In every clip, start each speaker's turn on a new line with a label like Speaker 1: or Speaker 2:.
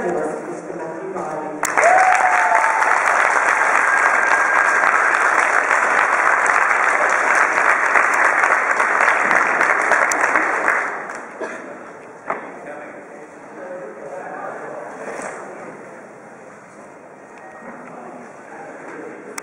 Speaker 1: fabulous Mr. Matthew Reilly.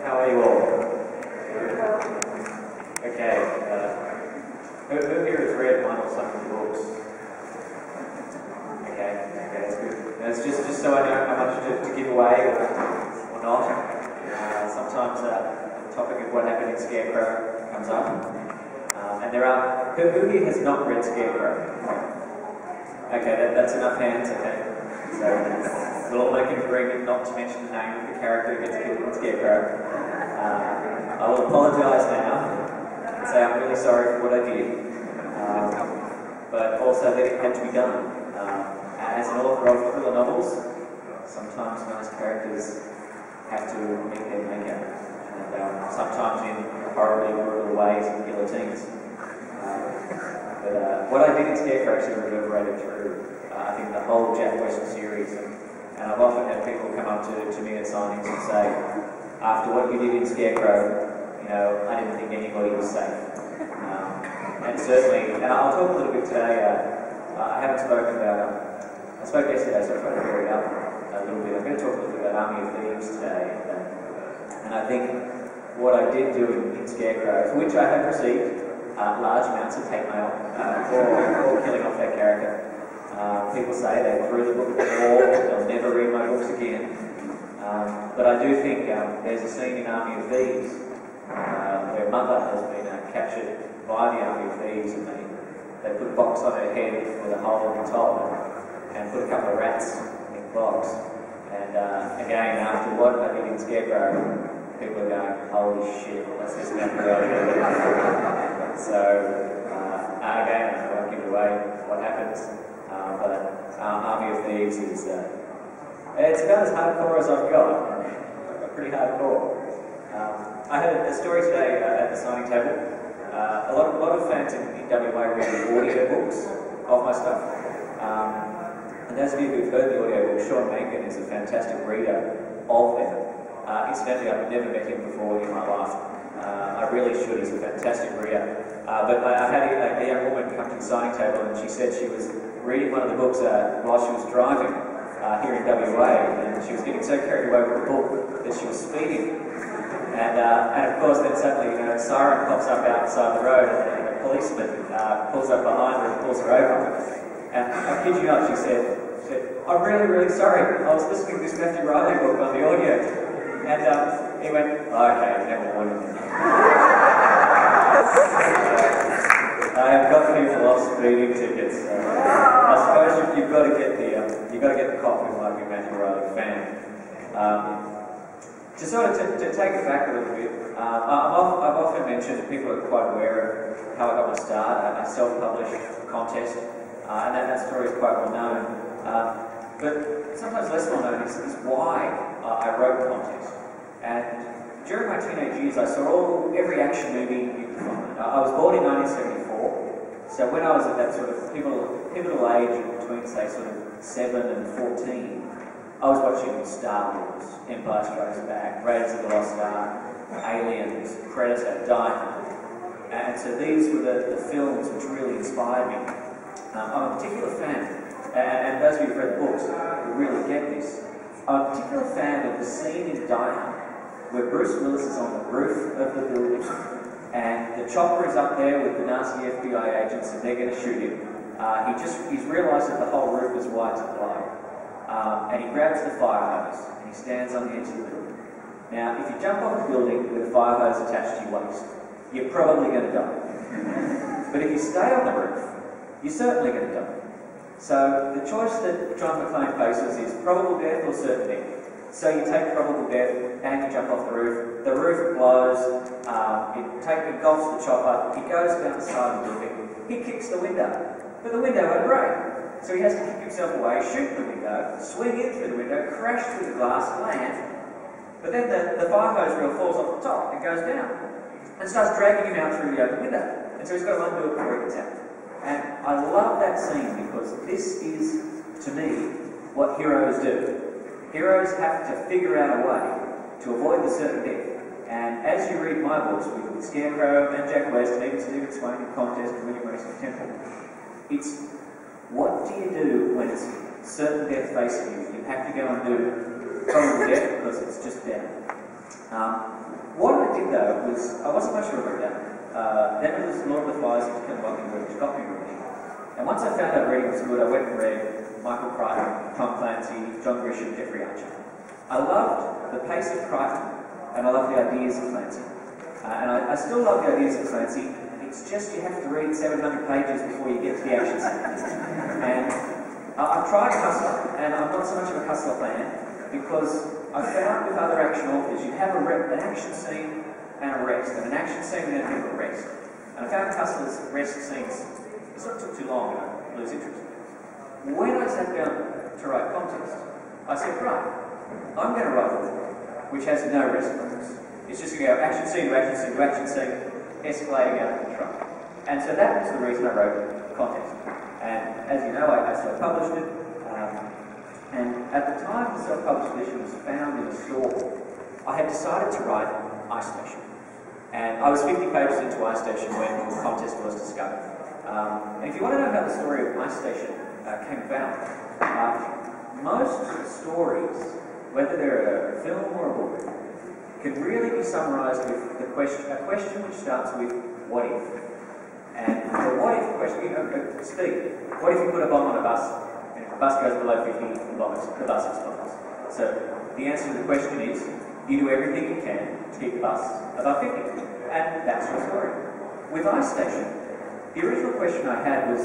Speaker 2: How are you all? Okay. Who here has read one or some of the books? Okay, that's good. It's just so I know how much to give away or not. Sometimes the topic of what happened in Scarecrow comes up. And there are... Who here has not read Scarecrow? Okay, that's enough hands, okay. So we'll all make an agreement not to mention the name of the character who gets killed in Scarecrow. I will apologise now and say I'm really sorry for what I did, but also that it had to be done. As an author of thriller novels, sometimes nice characters have to meet their maker, and sometimes in horribly brutal ways and guillotines. But what I did in Scarecrow actually reverberated through, I think, the whole Jack West series, and I've often had people come up to me at signings and say, after what you did in Scarecrow, you know, I didn't think anybody was safe. And certainly, and I'll talk a little bit today, I haven't spoken about, I spoke yesterday, so I'll try to vary it up a little bit. I'm going to talk a little bit about Army of Thieves today. And I think what I did do in Scarecrow, for which I have received large amounts of hate mail for killing off that character. People say they threw the book at the wall, they'll never read my books again. But I do think there's a scene in Army of Thieves where Mother has been captured by the Army of Thieves, and they put a box on her head with a hole in the top and put a couple of rats in the box. And again, after what I did in Scarecrow, people are going, holy shit, what's this going to go? So, again, I won't give away what happens, but Army of Thieves is, it's about as hardcore as I've got. Pretty hardcore. I had a story today at the signing table. A lot of fans in WA read the audio books of my stuff. And those of you who've heard the audio book, Sean Mencken is a fantastic reader of them. Incidentally, I've never met him before in my life. I really should. He's a fantastic reader. But I had a young woman come to the signing table, and she said she was reading one of the books while she was driving here in WA, and she was getting so carried away with the book that she was speeding. And of course, then suddenly, you know, a siren pops up outside the road, and a policeman pulls up behind her and pulls her over. And I kid you not, she said, I'm really, really sorry. I was listening to this Matthew Reilly book on the audio. And he went, okay, never mind. I have got people off speeding tickets. I suppose you've got to get the cop who might be a Matthew Reilly fan. Just sort of to take it back a little bit, I've often mentioned that people are quite aware of how I got my start. I self-published contest, and that story is quite well known. But sometimes less well known is why I wrote the contest. And during my teenage years, I saw every action movie you could find. I was born in 1974, so when I was at that sort of pivotal age between, say, sort of 7 and 14, I was watching Star Wars, Empire Strikes Back, Raiders of the Lost Ark, Aliens, Predator, Die Hard. And so these were the films which really inspired me. I'm a particular fan, and those of you who've read the books will really get this. I'm a particular fan of the scene in Die Hard where Bruce Willis is on the roof of the building, and the chopper is up there with the nasty FBI agents, and they're going to shoot him. He's realised that the whole roof is white supply. And he grabs the fire hose and he stands on the edge of the building. Now, if you jump off a building with a fire hose attached to your waist, you're probably going to die. But if you stay on the roof, you're certainly going to die. So the choice that John McClane faces is probable death or certain death. So you take probable death and you jump off the roof. The roof blows, it engulfs the chopper, he goes down the side of the building, he kicks the window, but the window won't break. So he has to kick himself away, shoot the window, swing in through the window, crash through the glass, land. But then the fire hose reel falls off the top and goes down and starts dragging him out through the open window. And so he's got to undo it before he gets out. And I love that scene because this is, to me, what heroes do. Heroes have to figure out a way to avoid the certain death. And as you read my books with Scarecrow and Jack West and even Stephen Swain in Contest and William Racing Temple, it's what do you do when it's certain death facing you? You have to go and do probable death because it's just better. What I did though was, I wasn't much of a reader. Then it was Lord of the Flies and Kill Mockingbird, which got me reading. And once I found out reading was good, I went and read Michael Crichton, Tom Clancy, John Grisham, Jeffrey Archer. I loved the pace of Crichton, and I loved the ideas of Clancy. And I still love the ideas of Clancy. It's just you have to read 700 pages before you get to the action scenes. And I've tried Hustler, and I'm not so much of a Hustler fan, because I've found with other action authors, you have an action scene and a rest, and an action scene and then a rest. And I found Hustler's rest scenes, it sort of took too long, and I lose interest. When I sat down to write Contest, I said, right, I'm going to write a book which has no rest moments. It's just going to go action scene to action scene to action scene, escalating out of control. And so that was the reason I wrote Contest. And as you know, I self-published it. And at the time the self-published edition was found in a store, I had decided to write Ice Station. And I was 50 pages into Ice Station when Contest was discovered. And if you want to know how the story of Ice Station came about, most stories, whether they're a film or a book, can really be summarised with a question which starts with, what if? And the what if question, speed. What if you put a bomb on a bus, and if the bus goes below 50, the bus explodes? So the answer to the question is, you do everything you can to keep the bus above 50. And that's your story. With Ice Station, the original question I had was,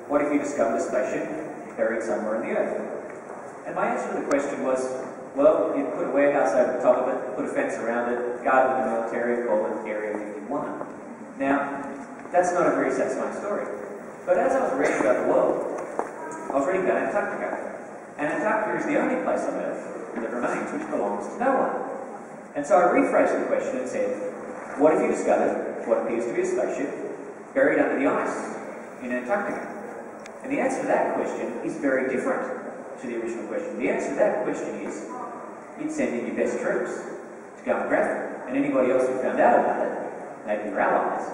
Speaker 2: what if you discovered a spaceship buried somewhere in the Earth? And my answer to the question was, well, you'd put a warehouse over the top of it, put a fence around it, guard with the military, call it Area 51. Now, that's not a very satisfying story. But as I was reading about the world, I was reading about Antarctica. And Antarctica is the only place on Earth that remains which belongs to no one. And so I rephrased the question and said, what if you discovered what appears to be a spaceship buried under the ice in Antarctica? And the answer to that question is very different to the original question. The answer to that question is, you'd send in your best troops to go and grab it. And anybody else who found out about it, maybe your allies,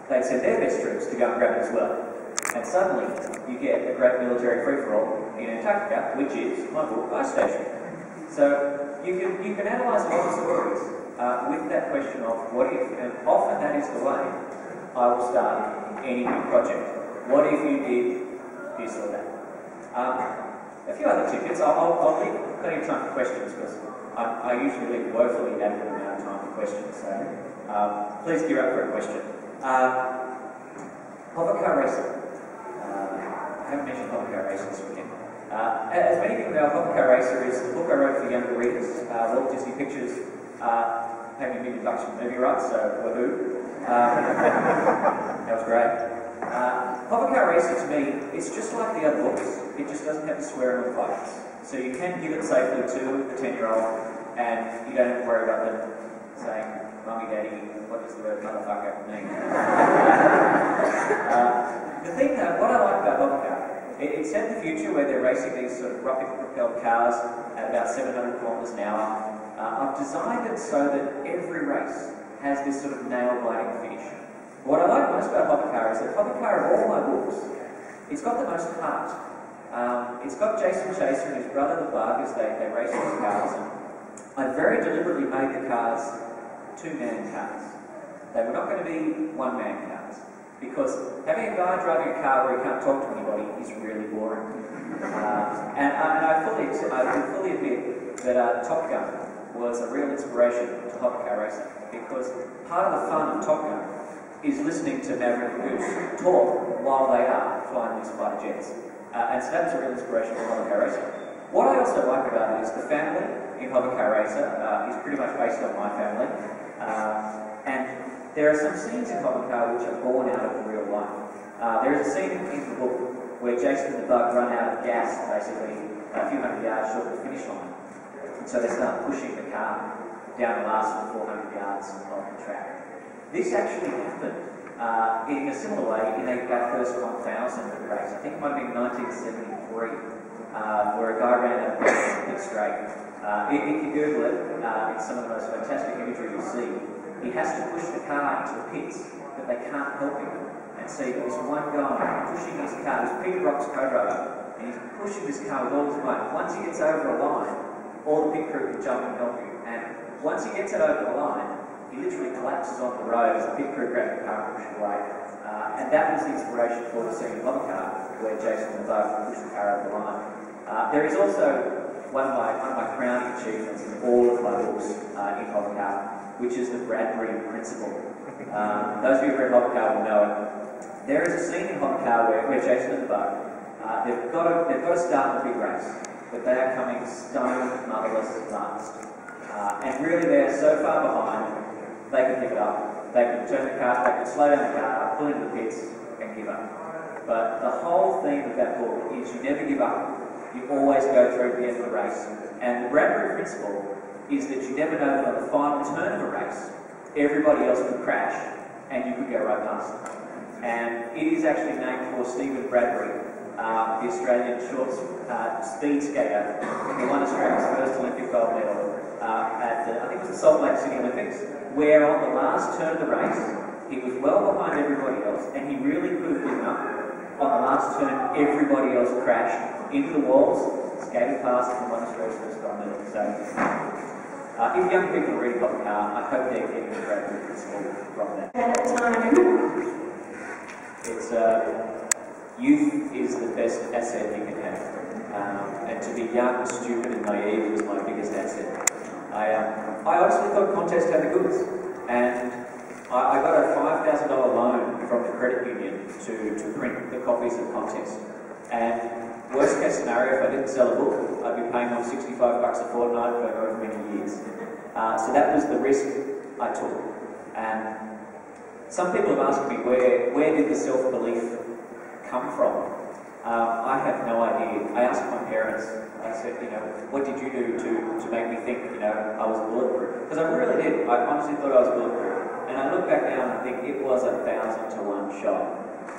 Speaker 2: they'd send their best troops to go and grab it as well. And suddenly, you get a great military free-for-all in Antarctica, which is my book, Ice Station. So you can analyse a lot of stories with that question of what if, and often that is the way I will start any new project. What if you did this or that? A few other tidbits. I'll leave plenty of time for questions because I usually leave woefully adequate amount of time for questions. So please gear up for a question. Hovercar racing. I haven't mentioned Hovercar racing this weekend. As many people know, Hovercar Racer is the book I wrote for younger readers. Walt Disney Pictures paid me $1 million for movie rights, so woohoo. That was great. Hovercar Racer to me, it's just like the other books. It just doesn't have the swearing or fights. So you can give it safely to a 10-year-old and you don't have to worry about them saying, Mummy, Daddy, what does the word motherfucker mean? The thing though, what I like about Hovercar, it's set in the future where they're racing these sort of rocket-propelled cars at about 700 kilometres an hour. I've designed it so that every race has this sort of nail-biting finish. What I like most about Hovercar is that Hovercar, of all my books, it's got the most heart. It's got Jason Chaser and his brother the Bug as they race these cars. And I very deliberately made the cars two-man cars. They were not going to be one-man cars. Because having a guy driving a car where he can't talk to anybody is really boring. And I fully admit that Top Gun was a real inspiration to Hovercar racing, because part of the fun of Top Gun is listening to Maverick and Goose talk while they are flying these fighter jets. And so that was a real inspiration for Hovercar racing. What I also like about it is the family in Hovercar Racer is pretty much based on my family. And there are some scenes in Hovercar which are born out of real life. There is a scene in the book where Jason and the Bug run out of gas, basically a few hundred yards short of the finish line. And so they start pushing the car down the last 400 yards of the track. This actually happened in a similar way in a Bathurst 1000 race. I think it might have been 1973. where a guy ran out of the pit straight. If you Google it, it's some of the most fantastic imagery you see. He has to push the car into the pits, but they can't help him. And so you've got this one guy pushing his car, this Peter Brock's co-driver, and he's pushing this car with all his might. Once he gets over a line, all the pit crew can jump and help him. And once he gets it over the line, he literally collapses on the road as the pit crew grab the car and push it away. And that was the inspiration for the scene in Hovercar, where Jason and the boat pushed the car over the line. There is also one of my crowning achievements in all of my books in Hovercar, which is the Bradbury principle. Those of you who read Hovercar will know it. There is a scene in Hovercar where Jason and the boat, they've got to start the big race, but they are coming stone motherless last. And really they're so far behind, they can pick it up. They can turn the car, they can slow down the car, pull into the pits, and give up. But the whole theme of that book is you never give up. You always go through to the end of the race. And the Bradbury principle is that you never know that on the final turn of a race, everybody else could crash, and you could go right past them. And it is actually named for Stephen Bradbury, the Australian short speed skater who won Australia's first Olympic gold medal at I think it was the Salt Lake City Olympics, where on the last turn of the race, he was well behind everybody else, and he really could have given up. On the last turn, everybody else crashed into the walls, skated past, and won Australia's first gold medal. So, if young people read Hovercar, I hope they're getting the Bradbury principle from that.
Speaker 1: At a time.
Speaker 2: It's youth is the best asset you can have, and to be young, stupid, and naive is my biggest asset. I honestly thought contest had the goods, and I got a $5,000 loan from the credit union to print the copies of contest. And worst case scenario, if I didn't sell a book, I'd be paying them $65 a fortnight for however many years. So that was the risk I took. And some people have asked me where did the self-belief come from? I have no idea. I asked my parents, I said, what did you do to make me think, I was bulletproof? Because I really did. I honestly thought I was bulletproof. And I look back now and I think it was 1,000 to 1 shot.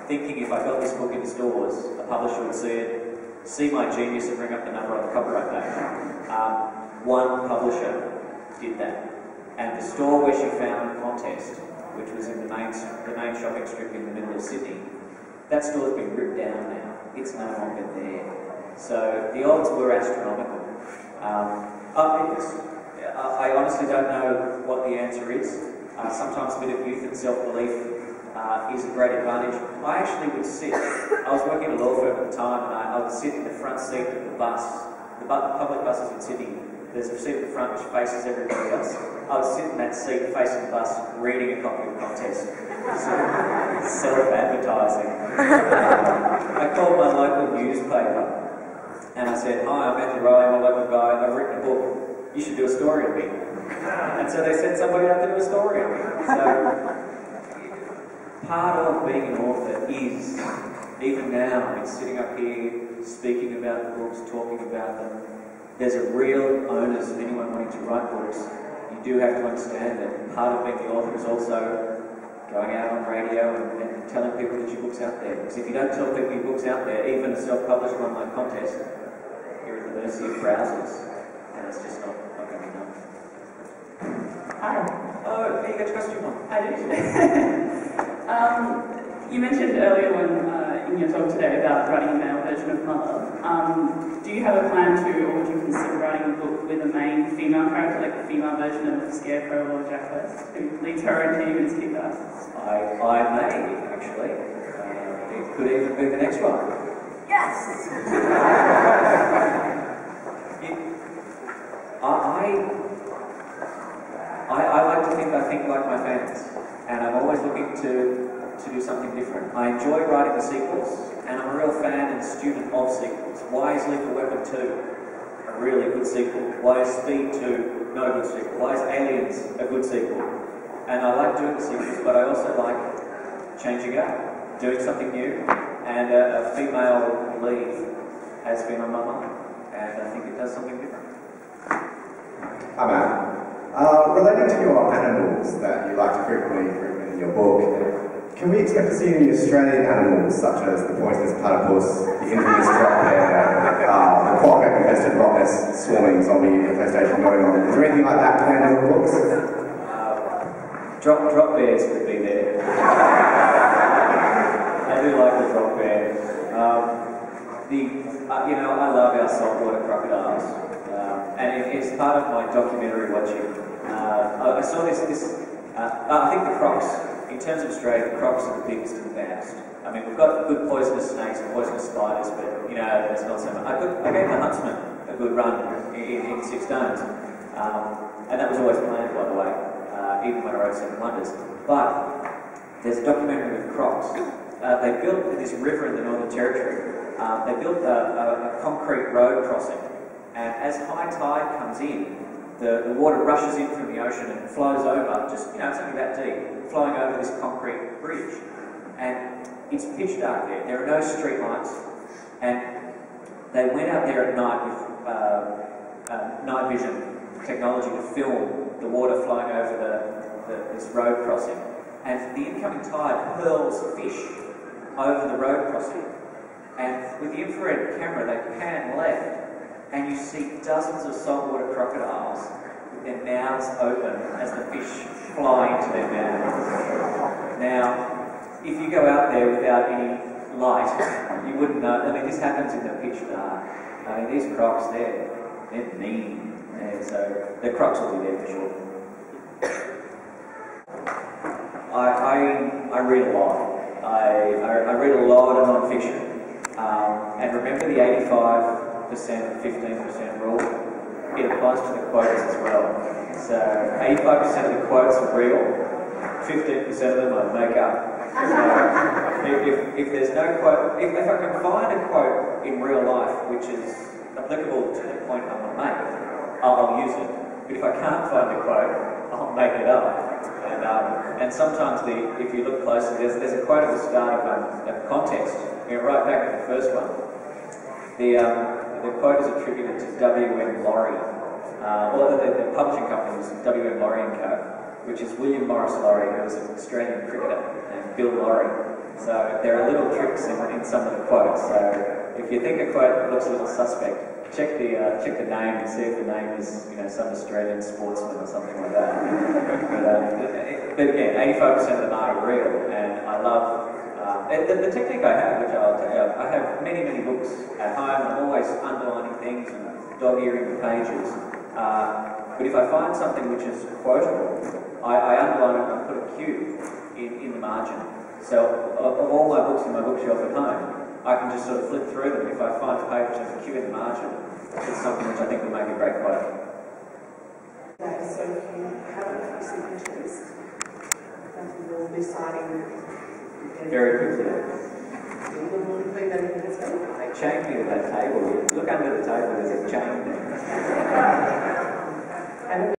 Speaker 2: Thinking if I got this book in stores, a publisher would see it, see my genius and bring up the number on the copyright page. One publisher did that. And the store where she found the contest, which was in the main shopping strip in the middle of Sydney, that store's been ripped down now. It's no longer there. So the odds were astronomical. I honestly don't know what the answer is. Sometimes a bit of youth and self-belief is a great advantage. I actually would sit, I was working at a law firm at the time, and I would sit in the front seat of the bus, the public buses in Sydney. There's a seat at the front which faces everybody else. I would sit in that seat facing the bus, reading a copy of the contest. Self-advertising. I called my local newspaper, and I said, "Hi, I'm Matthew Reilly, I'm a local guy, I've written a book. You should do a story of me." And so they sent somebody up to do a story of me. So, part of being an author is, even now, it's sitting up here, speaking about the books, talking about them. There's a real onus of anyone wanting to write books. You do have to understand that part of being the author is also going out on radio and telling people that your book's out there. Because if you don't tell people your book's out there, even a self-published online contest, you're at the mercy of browsers. And it's just not going to be done.
Speaker 1: Hi.
Speaker 2: Oh, you got your costume on.
Speaker 1: I did. You mentioned earlier in your talk today about writing a male version of Mother. Do you have a plan to, or would you consider writing a book with a main female character, like the female version of Scarecrow or Jack West, who leads her own team and is kick-ass?
Speaker 2: I may, actually. It could even be the next one.
Speaker 1: Yes!
Speaker 2: I like to think like my fans, and I'm always looking to do something different. I enjoy writing the sequels, and I'm a real fan and student of sequels. Why is Lethal Weapon 2 a really good sequel? Why is Speed 2 not a good sequel? Why is Aliens a good sequel? And I like doing the sequels, but I also like changing it up, doing something new, and a female lead has been on my mind, and I think it does something different.
Speaker 3: Hi, Matt. Relating to your animals that you like to frequently in your book, can we expect to see any Australian animals such as the poisonous platypus, the infamous drop bear, the quagga-infested rock nest swarming zombie infestation going on. Is there anything like that planned in the books?
Speaker 2: Drop bears would be there. I do like the drop bear. I love our saltwater crocodiles, and it's part of my documentary watching. I saw this. I think the crocs, in terms of Australia, the crocs are the biggest and baddest. I mean, we've got good poisonous snakes and poisonous spiders, but there's not so much. I gave the huntsman a good run in 6 stones, and that was always planned, by the way, even when I wrote Seven Wonders. But there's a documentary with crocs. They built this river in the Northern Territory. They built a concrete road crossing, and as high tide comes in, the water rushes in from the ocean and flows over, just, it's only that deep, flowing over this concrete bridge. And it's pitch dark there. There are no street lights. And they went out there at night with night vision technology to film the water flowing over this road crossing. And the incoming tide hurls fish over the road crossing. And with the infrared camera, they pan left, and you see dozens of saltwater crocodiles with their mouths open as the fish fly into their mouths. Now, if you go out there without any light, you wouldn't know. I mean, this happens in the pitch dark. I mean, these crocs, they're mean. And so the crocs will be there for sure. I read a lot. I read a lot of non-fiction. And remember the 85%, 15% rule? It applies to the quotes as well. So 85% of the quotes are real, 15% of them I make up. So if there's no quote, if I can find a quote in real life which is applicable to the point I want to make, I'll use it. But if I can't find a quote, I'll make it up. And sometimes, if you look closely, there's a quote at the start of context. Right back at the first one. The quote is attributed to W.M. Laurie. The publishing company was W.M. Laurie & Co., which is William Morris Laurie, who was an Australian cricketer, and Bill Laurie. So there are little tricks in some of the quotes. So if you think a quote looks a little suspect, check the name and see if the name is some Australian sportsman or something like that. But again, 85% of them are real, and I love. The technique I have, which I'll tell you, I have many books at home. I'm always underlining things and dog-earing the pages. But if I find something which is quotable, I underline it and I put a Q in the margin. So of all my books in my bookshelf at home, I can just sort of flip through them. If I find a page which has a Q in the margin, it's something which I think will make a great quote.
Speaker 4: Okay, so if you have a few signatures, we will be signing
Speaker 2: very quickly.
Speaker 4: They
Speaker 2: chained me to that table. Look under the table, there's a chain there.